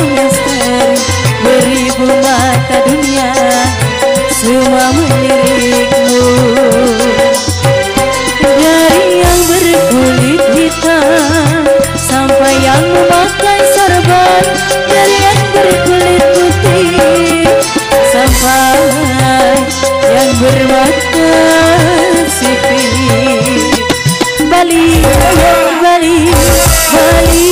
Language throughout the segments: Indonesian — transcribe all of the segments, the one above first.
misteri beribu mata dunia semua melirikmu. Dari yang berkulit hitam sampai yang memakai sorban, dari yang berkulit putih sampai yang bermata sipit. Bali, Bali, Bali.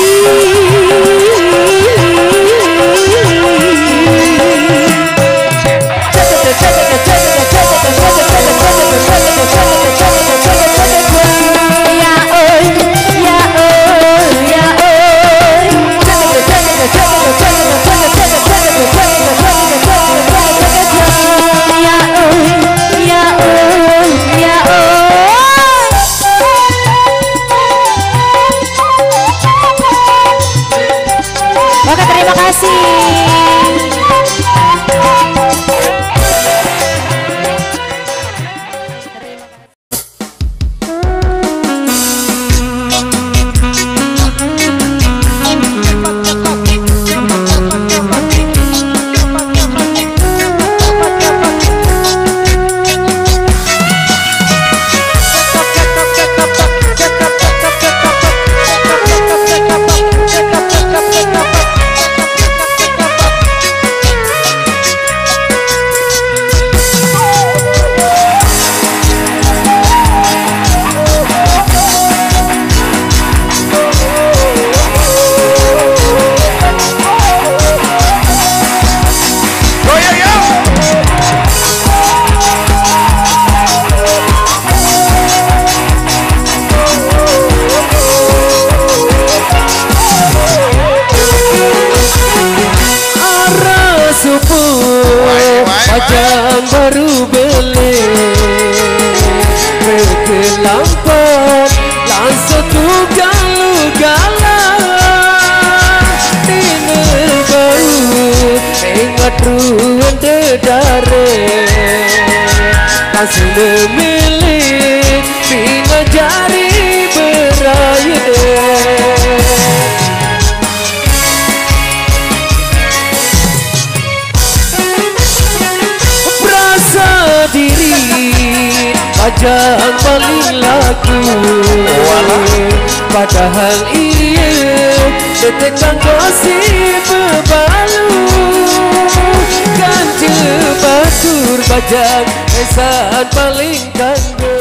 Terima kasih. Pajang baru beli berkelampan langsung tugal-ugalan tinggal baru ingat ruang dedare kasih memilih bina jari beraya diri pajang paling laku padahal iya detekan gosip bebalu ganjil batur pajang esan paling kanggo.